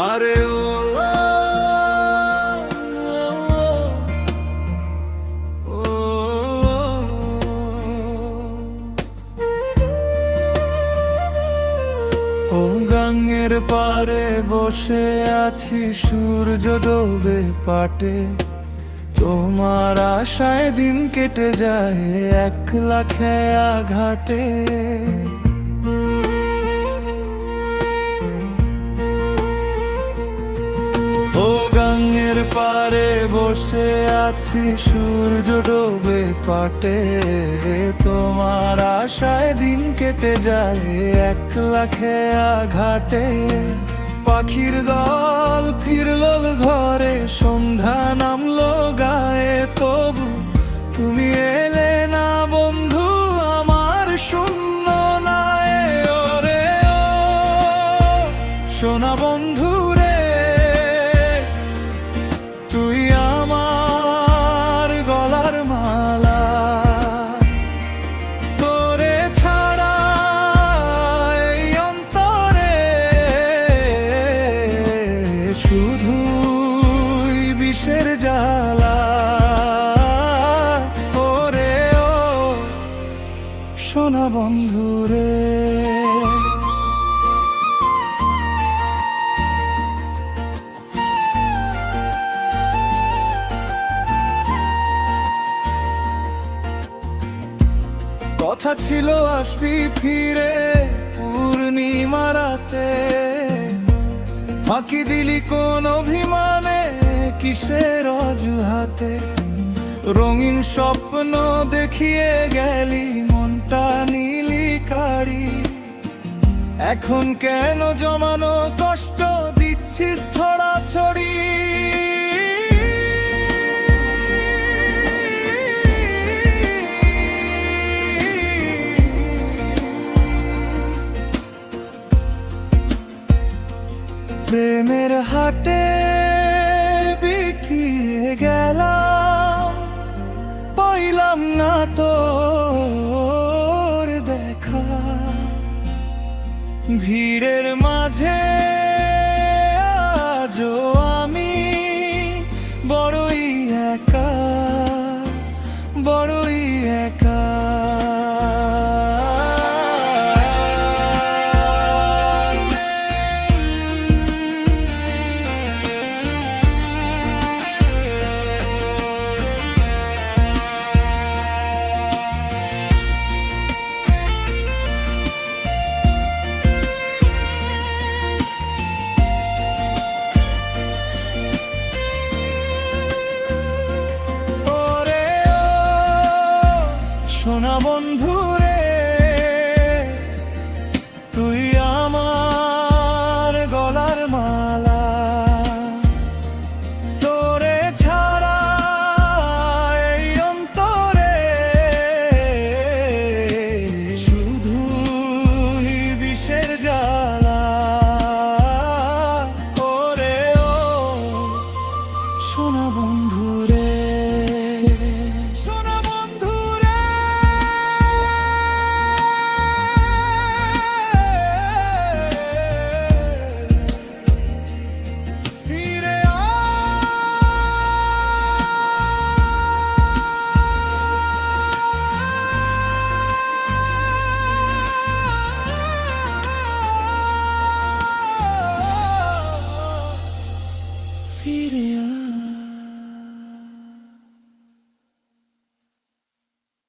আরে ও ও গঙ্গের পারে বসে আছি, সূর্য ডোবে পাটে, তোমার আশায় দিন কেটে যায় একলা খেয়া ঘাটে। ও গঙ্গের পারে বসে আছি, সূর্য ডোবে পাটে, তোমার আশায় দিন কেটে যায় একলা খেয়া ঘাটে। পাখির দল ফিরল ঘরে, সন্ধ্যা নামলো গায়ে, তবু তুমি এলে না বন্ধু আমার শূন্য নায়ে। ওরে ও সোনা বন্ধু রে, তুই আমার গলার মালা, তোরে ছাড়া এই অন্তরে শুধুই বিষের জ্বালা। ওরে ও সোনা বন্ধু রে, কথা ছিল আসবি ফিরে পূর্ণিমা রাতে, ফাঁকি দিলি কোন অভিমানে কিসের অজুহাতে। রঙিন স্বপ্ন দেখিয়ে গেলি মনটা নীলি কাড়ি, এখন কেন জমানো কষ্ট দিচ্ছিস ছড়াছড়ি। প্রেমের হাটে বিকিয়ে গেলাম, পাইলাম না তোর দেখা। ভিড়ের মাঝে আজও আমি বড়ই একা, বড়ই একা। সোনা বন্ধু রে, তুই আমার গলার মালা, তোরে ছাড়া এই অন্তরে শুধুই বিষের জ্বালা। ওরে ও সোনা বন্ধু রে, ফিরে আয়।